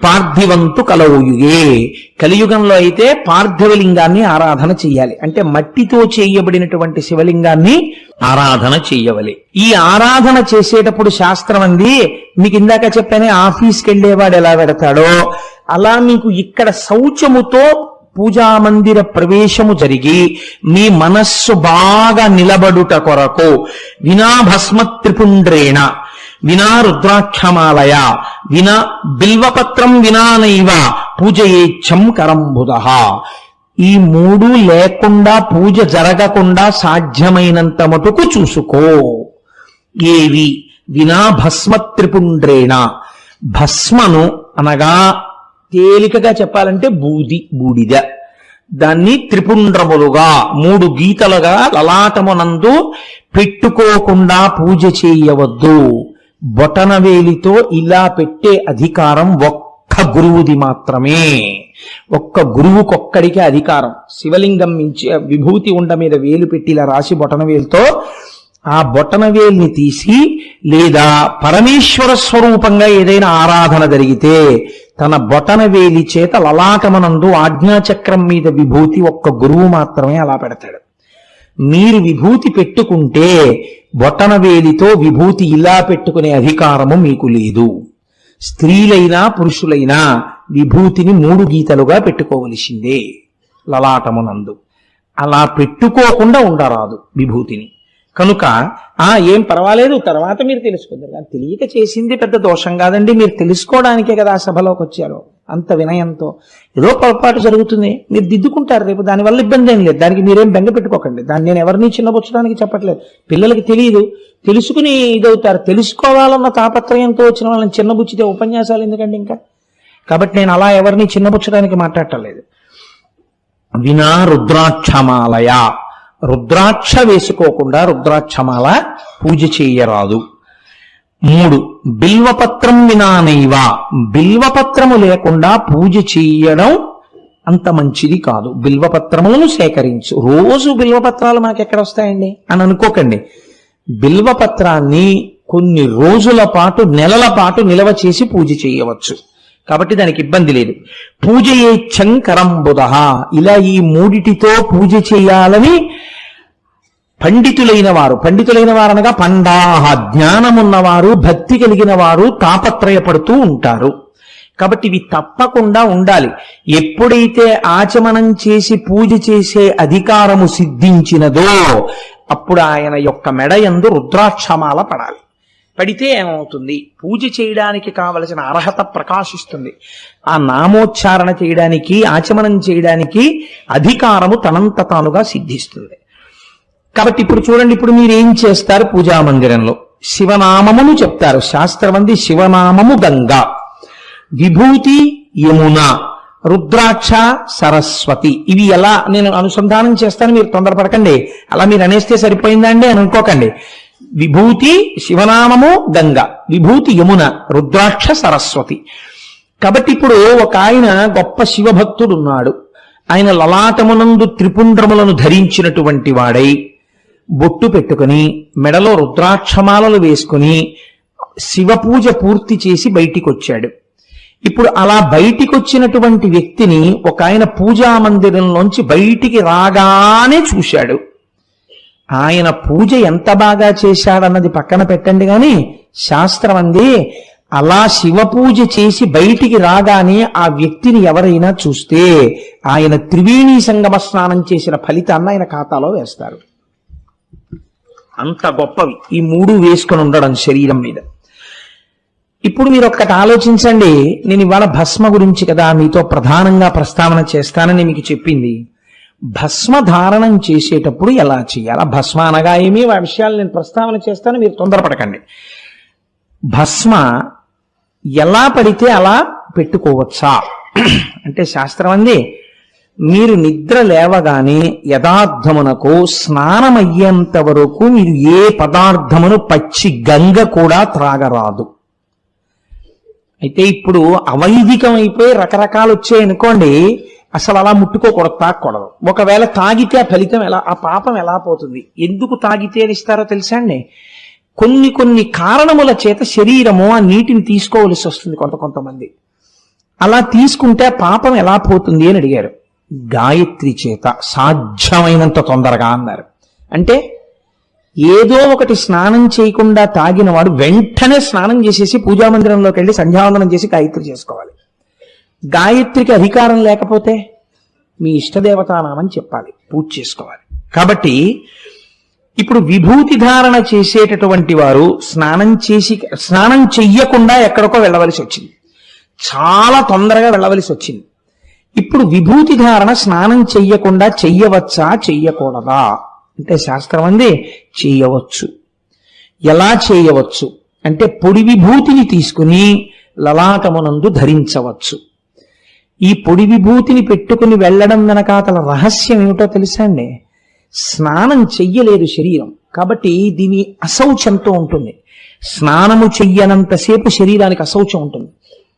పార్థివంతు కలవుయుగే. కలియుగంలో అయితే పార్థివలింగాన్ని ఆరాధన చెయ్యాలి. అంటే మట్టితో చేయబడినటువంటి శివలింగాన్ని ఆరాధన చెయ్యవలే. ఈ ఆరాధన చేసేటప్పుడు శాస్త్రం అంది, మీకు ఇందాక చెప్పానే ఆఫీస్కి వెళ్ళేవాడు ఎలా పెడతాడో అలా మీకు ఇక్కడ శౌచముతో పూజామందిర ప్రవేశము జరిగి మీ మనస్సు బాగా నిలబడుట కొరకు వినా భస్మ త్రిపుండ్రేణ, వినా రుద్రాక్షమాలయ, వినా బిల్వపత్రం వినానైవ పూజయేచ్చం కరంబుదః. ఈ మూడు లేకుండా పూజ జరగకుండా సాధ్యమైనంత మటుకు చూసుకో. ఏవి? వినా భస్మ త్రిపుండ్రేణ. భస్మను అనగా తేలికగా చెప్పాలంటే బూడిద. దాన్ని త్రిపుండ్రములుగా 3 గీతలుగా లలాటమునందు పెట్టుకోకుండా పూజ చేయవద్దు. బొటనవేలితో ఇలా పెట్టే అధికారం ఒక్క గురువుది మాత్రమే. ఒక్క గురువుకొక్కడికే అధికారం. శివలింగం మించి విభూతి ఉండ మీద వేలు పెట్టి ఇలా రాసి బొటనవేలుతో ఆ బొటనవేల్ని తీసి, లేదా పరమేశ్వర స్వరూపంగా ఏదైనా ఆరాధన జరిగితే తన బొటనవేలి చేత లలాటమనందు ఆజ్ఞాచక్రం మీద విభూతి ఒక్క గురువు మాత్రమే అలా పెడతాడు. మీరు విభూతి పెట్టుకుంటే బొటనవేలితో విభూతి ఇలా పెట్టుకునే అధికారము మీకు లేదు. స్త్రీలైనా పురుషులైనా విభూతిని 3 గీతలుగా పెట్టుకోవలసిందే లలాటమునందు. అలా పెట్టుకోకుండా ఉండరాదు విభూతిని. కనుక ఏం పర్వాలేదు, తర్వాత మీరు తెలుసుకుంటారు. కానీ తెలియక చేసింది పెద్ద దోషం కాదండి. మీరు తెలుసుకోవడానికే కదా ఆ సభలోకి వచ్చారు. అంత వినయంతో ఏదో పొరపాటు జరుగుతుంది, మీరు దిద్దుకుంటారు రేపు. దానివల్ల ఇబ్బంది ఏం లేదు. దానికి మీరేం బెంగ పెట్టుకోకండి. దాన్ని నేను ఎవరిని చిన్నబుచ్చడానికి చెప్పట్లేదు. పిల్లలకి తెలియదు, తెలుసుకుని ఇదవుతారు. తెలుసుకోవాలన్న తాపత్రయంతో వచ్చిన వాళ్ళని చిన్నబుచ్చితే ఉపన్యాసాలు ఎందుకండి ఇంకా. కాబట్టి నేను అలా ఎవరిని చిన్నబుచ్చడానికి మాట్లాడటలేదు. వినా రుద్రాక్షమాలయ, రుద్రాక్ష వేసుకోకుండా రుద్రాక్షమాల పూజ చేయరాదు. 3 బిల్వపత్రం వినానైవ, బిల్వపత్రము లేకుండా పూజ చేయడం అంత మంచిది కాదు. బిల్వపత్రములను సేకరించు. రోజు బిల్వపత్రాలు మనకి ఎక్కడ వస్తాయండి అని అనుకోకండి. బిల్వపత్రాన్ని కొన్ని రోజుల పాటు, నెలల పాటు నిల్వ చేసి పూజ చేయవచ్చు. కాబట్టి దానికి ఇబ్బంది లేదు. పూజయేచ్చం కరంబుదః, ఇలా ఈ 3టితో పూజ చేయాలని పండితులైన వారు అనగా పండాహ, జ్ఞానమున్నవారు, భక్తి కలిగిన వారు తాపత్రయపడుతూ ఉంటారు. కాబట్టి ఇవి తప్పకుండా ఉండాలి. ఎప్పుడైతే ఆచమనం చేసి పూజ చేసే అధికారము సిద్ధించినదో అప్పుడు ఆయన యొక్క మెడ యందు రుద్రాక్షమాల పడాలి. పడితే ఏమవుతుంది? పూజ చేయడానికి కావలసిన అర్హత ప్రకాశిస్తుంది. ఆ నామోచ్చారణ చేయడానికి, ఆచమనం చేయడానికి అధికారము తనంత తానుగా సిద్ధిస్తుంది. కాబట్టి ఇప్పుడు చూడండి, ఇప్పుడు మీరు ఏం చేస్తారు? పూజా మందిరంలో శివనామమును చెప్తారు. శాస్త్రమంది శివనామము గంగా, విభూతి యమున, రుద్రాక్ష సరస్వతి. ఇవి ఎలా నేను అనుసంధానం చేస్తాను, మీరు తొందరపడకండి. అలా మీరు అనేస్తే సరిపోయిందండి అని అనుకోకండి. విభూతి శివనామము గంగా, విభూతి యమున, రుద్రాక్ష సరస్వతి. కాబట్టి ఇప్పుడు ఒక ఆయన గొప్ప శివభక్తుడు ఉన్నాడు. ఆయన లలాటమునందు త్రిపుండ్రములను ధరించినటువంటి వాడై బొట్టు పెట్టుకుని మెడలో రుద్రాక్షమాలలు వేసుకుని శివపూజ పూర్తి చేసి బయటికి వచ్చాడు. ఇప్పుడు అలా బయటికి వచ్చినటువంటి వ్యక్తిని ఒక ఆయన పూజా మందిరంలోంచి బయటికి రాగానే చూశాడు. ఆయన పూజ ఎంత బాగా చేశాడన్నది పక్కన పెట్టండి, కానీ శాస్త్రం అంది అలా శివపూజ చేసి బయటికి రాగానే ఆ వ్యక్తిని ఎవరైనా చూస్తే ఆయన త్రివేణీ సంగమ స్నానం చేసిన ఫలితాన్ని ఆయన ఖాతాలో వేస్తారు. అంత గొప్పవి ఈ 3 వేసుకొని ఉండడం శరీరం మీద. ఇప్పుడు మీరు ఒక్కటి ఆలోచించండి. నేను ఇవాళ భస్మ గురించి కదా మీతో ప్రధానంగా ప్రస్తావన చేస్తానని మీకు చెప్పింది. భస్మ ధారణం చేసేటప్పుడు ఎలా చేయాలి? భస్మ అనగా ఏమి, ఆ విషయాలు నేను ప్రస్తావన చేస్తాను, మీరు తొందరపడకండి. భస్మ ఎలా పడితే అలా పెట్టుకోవచ్చా అంటే శాస్త్రం అంది, మీరు నిద్ర లేవగానే యథార్థమునకు స్నానమయ్యేంత వరకు మీరు ఏ పదార్థమును పచ్చి గంగ కూడా త్రాగరాదు. అయితే ఇప్పుడు అవైదికం అయిపోయి రకరకాలు వచ్చాయనుకోండి, అసలు అలా ముట్టుకోకూడదు, తాగకూడదు. ఒకవేళ తాగితే ఆ ఫలితం ఎలా, ఆ పాపం ఎలా పోతుంది? ఎందుకు తాగితే ఇస్తారో తెలుసా అండి? కొన్ని కారణముల చేత శరీరము ఆ నీటిని తీసుకోవలసి వస్తుంది కొంతమంది. అలా తీసుకుంటే పాపం ఎలా పోతుంది అని అడిగారు. గాయత్రి చేత సాధ్యమైనంత తొందరగా అన్నారు. అంటే ఏదో ఒకటి స్నానం చేయకుండా తాగిన వాడు వెంటనే స్నానం చేసేసి పూజామందిరంలోకి వెళ్ళి సంధ్యావందనం చేసి గాయత్రి చేసుకోవాలి. గాయత్రికి అధికారం లేకపోతే మీ ఇష్టదేవతానామని చెప్పాలి, పూజ చేసుకోవాలి. కాబట్టి ఇప్పుడు విభూతి ధారణ చేసేటటువంటి వారు స్నానం చెయ్యకుండా ఎక్కడికో వెళ్ళవలసి వచ్చింది, చాలా తొందరగా వెళ్ళవలసి వచ్చింది. ఇప్పుడు విభూతి ధారణ స్నానం చెయ్యకుండా చెయ్యవచ్చా చెయ్యకూడదా అంటే శాస్త్రం అంది చేయవచ్చు. ఎలా చేయవచ్చు అంటే పొడి విభూతిని తీసుకుని లలాటమునందు ధరించవచ్చు. ఈ పొడి విభూతిని పెట్టుకుని వెళ్ళడం వెనకాతల రహస్యం ఏమిటో తెలుసా అండి? స్నానం చెయ్యలేదు శరీరం, కాబట్టి దీని అశౌచంతో ఉంటుంది. స్నానము చెయ్యనంతసేపు శరీరానికి అశౌచం ఉంటుంది.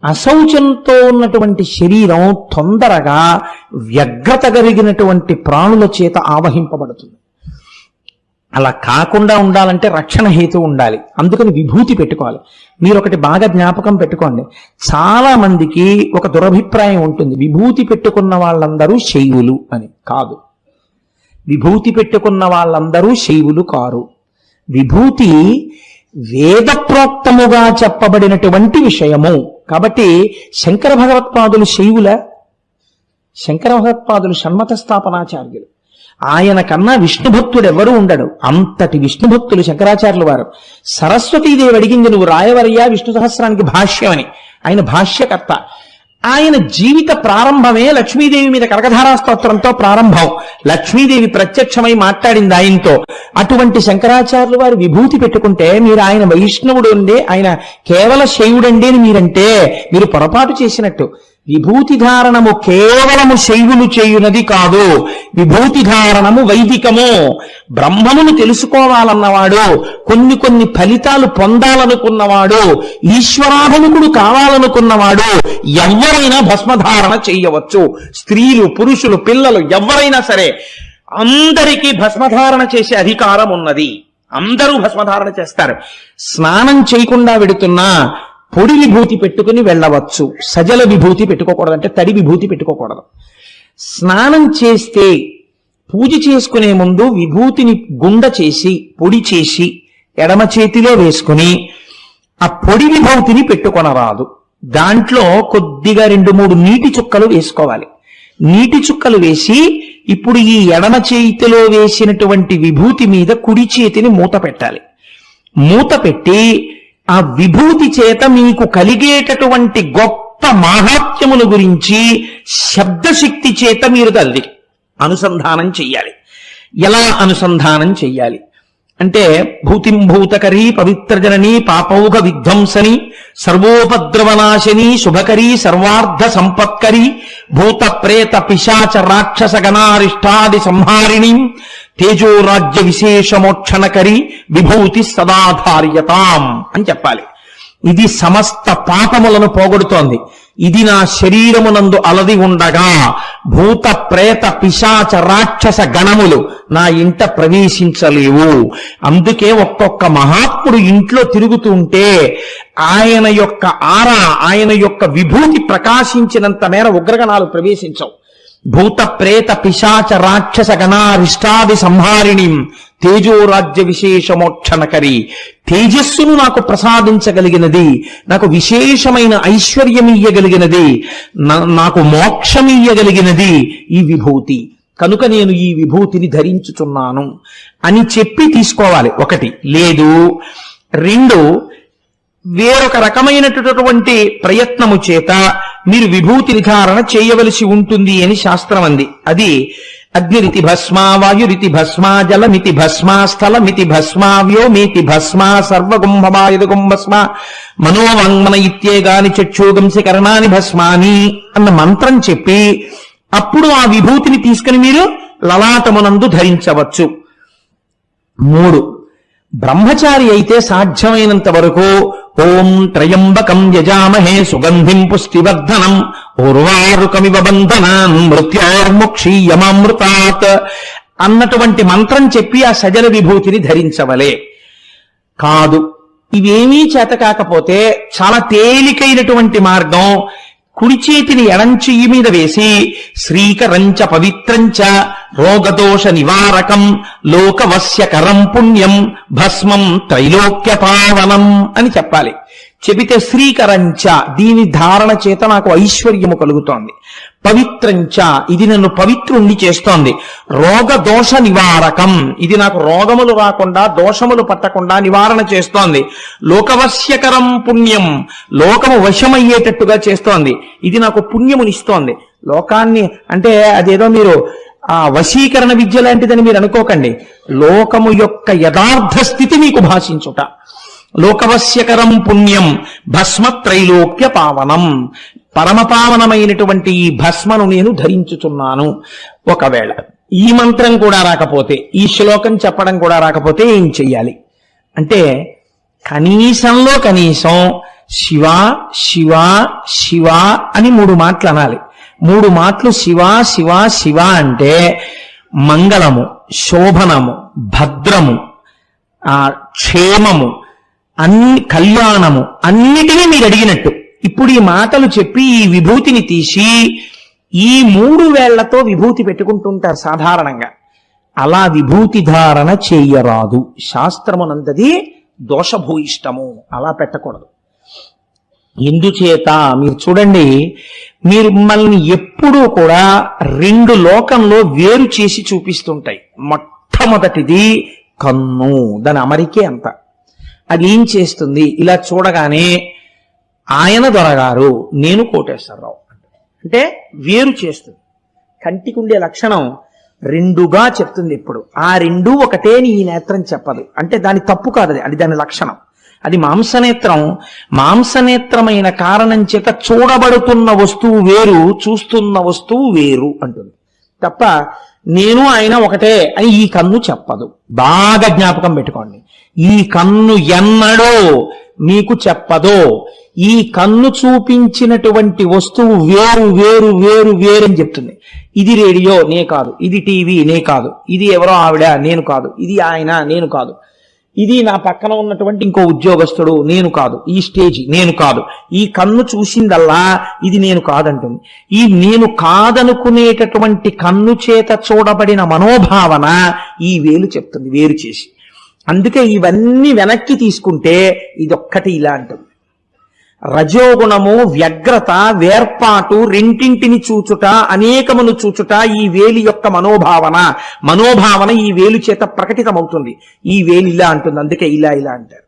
అశౌచంతో ఉన్నటువంటి శరీరం తొందరగా వ్యగ్రత కలిగినటువంటి ప్రాణుల చేత ఆవహింపబడుతుంది. అలా కాకుండా ఉండాలంటే రక్షణ హేతు ఉండాలి. అందుకని విభూతి పెట్టుకోవాలి. మీరు ఒకటి బాగా జ్ఞాపకం పెట్టుకోండి, చాలా మందికి ఒక దురభిప్రాయం ఉంటుంది, విభూతి పెట్టుకున్న వాళ్ళందరూ శైవులు అని. కాదు, విభూతి పెట్టుకున్న వాళ్ళందరూ శైవులు కారు. విభూతి వేదప్రోక్తముగా చెప్పబడినటువంటి విషయము. కాబట్టి శంకర భగవత్పాదులు శైవుల? శంకర భగవత్పాదులు షణ్మత స్థాపనాచార్యులు. ఆయన కన్నా విష్ణుభక్తుడు ఎవరూ ఉండడు. అంతటి విష్ణుభక్తులు శంకరాచార్యులు వారు. సరస్వతీదేవి అడిగింది, నువ్వు రాయవరయ్యా విష్ణు సహస్రానికి భాష్యం అని. ఆయన భాష్యకర్త. ఆయన జీవిత ప్రారంభమే లక్ష్మీదేవి మీద కనకధారా స్తోత్రంతో ప్రారంభం. లక్ష్మీదేవి ప్రత్యక్షమై మాట్లాడింది ఆయనతో. అటువంటి శంకరాచార్యులు వారు విభూతి పెట్టుకుంటే మీరు ఆయన వైష్ణవుడు అండి, ఆయన కేవల శైవుడండి అని మీరంటే మీరు పొరపాటు చేసినట్టు. విభూతి ధారణము కేవలము శైవులు చేయునది కాదు, విభూతి ధారణము వైదికము. బ్రహ్మమును తెలుసుకోవాలన్నవాడు, కొన్ని ఫలితాలు పొందాలనుకున్నవాడు, ఈశ్వరాభిముఖుడు కావాలనుకున్నవాడు ఎవరైనా భస్మధారణ చేయవచ్చు. స్త్రీలు, పురుషులు, పిల్లలు ఎవరైనా సరే అందరికీ భస్మధారణ చేసే అధికారం ఉన్నది. అందరూ భస్మధారణ చేస్తారు. స్నానం చేయకుండా వెడుతున్నా పొడి విభూతి పెట్టుకుని వెళ్ళవచ్చు. సజల విభూతి పెట్టుకోకూడదు, అంటే తడి విభూతి పెట్టుకోకూడదు. స్నానం చేస్తే పూజ చేసుకునే ముందు విభూతిని గుండ చేసి పొడి చేసి ఎడమ చేతిలో వేసుకుని ఆ పొడి విభూతిని పెట్టుకొనరాదు. దాంట్లో కొద్దిగా 2-3 నీటి చుక్కలు వేసుకోవాలి. నీటి చుక్కలు వేసి ఇప్పుడు ఈ ఎడమ చేతిలో వేసినటువంటి విభూతి మీద కుడి చేతిని మూత పెట్టాలి. మూత పెట్టి ఆ విభూతి చేత మీకు కలిగేటటువంటి గొప్ప మాహాత్మ్యముల గురించి శబ్దశక్తి చేత మీరు తల్లి అనుసంధానం చెయ్యాలి. ఎలా అనుసంధానం చెయ్యాలి అంటే, భూతిం భూతకరీ పవిత్రజనని పాపౌఘ విధ్వంసని సర్వోపద్రవనాశిని శుభకరీ సర్వార్థ సంపత్కరీ భూత ప్రేత పిశాచ రాక్షస గణారిష్టాది సంహారిణి తేజోరాజ్య విశేషమోక్షణకరి విభూతి సదాధార్యతాం అని చెప్పాలి. ఇది సమస్త పాపములను పోగొడుతోంది. ఇది నా శరీరమునందు అలది ఉండగా భూత ప్రేత పిశాచ రాక్షస గణములు నా ఇంట ప్రవేశించలేవు. అందుకే ఒక్కొక్క మహాత్ముడు ఇంట్లో తిరుగుతూ ఉంటే ఆయన యొక్క ఆరా, ఆయన యొక్క విభూతి ప్రకాశించినంత మేర ఉగ్రగణాలు ప్రవేశించవు. భూత ప్రేత పిశాచ రాక్షస గణారిష్టాది సంహారిణి తేజోరాజ్య విశేషమోక్షణకరి. తేజస్సును నాకు ప్రసాదించగలిగినది, నాకు విశేషమైన ఐశ్వర్యమియ్యగలిగినది, నాకు మోక్షమియ్యగలిగినది ఈ విభూతి. కనుక నేను ఈ విభూతిని ధరించుచున్నాను అని చెప్పి తీసుకోవాలి. ఒకటి. లేదు, 2, వేరొక రకమైనటువంటి ప్రయత్నము చేత మీరు విభూతి ధారణ చేయవలసి ఉంటుంది అని శాస్త్రం అంది. అది అగ్నిరితి భస్మా, వాయురితి భస్మా, జలమితి భస్మా, స్థలమితి భస్మా, వ్యోమితి భస్మా, సర్వగుంభమాయుధగుం భస్మా, మనోవాంగ్మన ఇత్యేగాని చక్షుగంసి కరణాని భస్మాని అన్న మంత్రం చెప్పి అప్పుడు ఆ విభూతిని తీసుకుని మీరు లలాటమునందు ధరించవచ్చు. 3, బ్రహ్మచారి అయితే సాధ్యమైనంత వరకు ఓం త్రయంబకం యజామహే సుగంధిం పుష్టివర్ధనం ఉర్వారుకమివ బంధనాన్ మృత్యోర్ముక్షీయమామృతాత్ అన్నటువంటి మంత్రం చెప్పి ఆ సజల విభూతిని ధరించవలే. కాదు, ఇవేమీ చేత కాకపోతే చాలా తేలికైనటువంటి మార్గం, కుడి చేతిని ఎడంచెయ్యి మీద వేసి శ్రీకరంచ పవిత్రంచ రోగదోష నివారకం లోకవశ్యకరం పుణ్యం భస్మం త్రైలోక్య పావనం అని చెప్పాలి. చెబితే శ్రీకరంచ, దీని ధారణ చేత నాకు ఐశ్వర్యము కలుగుతోంది. పవిత్రంచ, ఇది నన్ను పవిత్రుణ్ణి చేస్తోంది. రోగదోష నివారకం, ఇది నాకు రోగములు రాకుండా దోషములు పట్టకుండా నివారణ చేస్తోంది. లోకవశ్యకరం పుణ్యం, లోకము వశమయ్యేటట్టుగా చేస్తోంది. ఇది నాకు పుణ్యమునిస్తోంది. లోకాన్ని అంటే అదేదో మీరు ఆ వశీకరణ విద్య లాంటిదని మీరు అనుకోకండి. లోకము యొక్క యథార్థ స్థితి మీకు భాషించుట. లోకవశ్యకరం పుణ్యం భస్మ త్రైలోక్య పావనం, పరమపావనమైనటువంటి ఈ భస్మను నేను ధరించుచున్నాను. ఒకవేళ ఈ మంత్రం కూడా రాకపోతే, ఈ శ్లోకం చెప్పడం కూడా రాకపోతే ఏం చెయ్యాలి అంటే, కనీసంలో కనీసం శివ శివ శివ అని 3 మాటలు అనాలి. 3 మాటలు శివ శివ శివ అంటే మంగళము, శోభనము, భద్రము, క్షేమము, కళ్యాణము అన్నిటినీ మీరు అడిగినట్టు. ఇప్పుడు ఈ మాటలు చెప్పి ఈ విభూతిని తీసి ఈ 3 వేళ్లతో విభూతి పెట్టుకుంటుంటారు సాధారణంగా. అలా విభూతి ధారణ చెయ్యరాదు. శాస్త్రమునందది దోషభూయిష్టము, అలా పెట్టకూడదు. ఎందుచేత మీరు చూడండి, మీరు మిమ్మల్ని ఎప్పుడూ కూడా 2 లోకంలో వేరు చేసి చూపిస్తుంటాయి. మొట్టమొదటిది కన్ను, దాని అమరికే అంత. అది ఏం చేస్తుంది, ఇలా చూడగానే ఆయన దొరగారు, నేను కోటేశ్వరరావు అంటే వేరు చేస్తుంది. కంటికి ఉండే లక్షణం 2గా చెప్తుంది. ఇప్పుడు ఆ 2 ఒకటే ఈ నేత్రం చెప్పదు అంటే దాని తప్పు కాదు, అది దాని లక్షణం. అది మాంసనేత్రం. మాంసనేత్రమైన కారణం చేత చూడబడుతున్న వస్తువు వేరు, చూస్తున్న వస్తువు వేరు అంటుంది తప్ప నేను ఆయన ఒకటే అని ఈ కన్ను చెప్పదు. బాగా జ్ఞాపకం పెట్టుకోండి. ఈ కన్ను ఎన్నడో మీకు చెప్పదో. ఈ కన్ను చూపించినటువంటి వస్తువు వేరు వేరు వేరు వేరు అని చెప్తుంది. ఇది రేడియో నే కాదు, ఇది టీవీ నే కాదు, ఇది ఎవరో ఆవిడ నేను కాదు, ఇది ఆయన నేను కాదు, ఇది నా పక్కన ఉన్నటువంటి ఇంకో ఉద్యోగస్తుడు నేను కాదు, ఈ స్టేజ్ నేను కాదు. ఈ కన్ను చూసిందల్లా ఇది నేను కాదంటుంది. ఈ నేను కాదనుకునేటటువంటి కన్ను చేత చూడబడిన మనోభావన ఈ వేలు చెప్తుంది వేరు చేసి. అందుకే ఇవన్నీ వెనక్కి తీసుకుంటే ఇదొక్కటి ఇలా అంటుంది. రజోగుణము, వ్యగ్రత, వేర్పాటు, రెంటింటిని చూచుట, అనేకమును చూచుట ఈ వేలి యొక్క మనోభావన ఈ వేలు చేత ప్రకటితమవుతుంది. ఈ వేలు ఇలా అంటుంది, అందుకే ఇలా ఇలా అంటారు.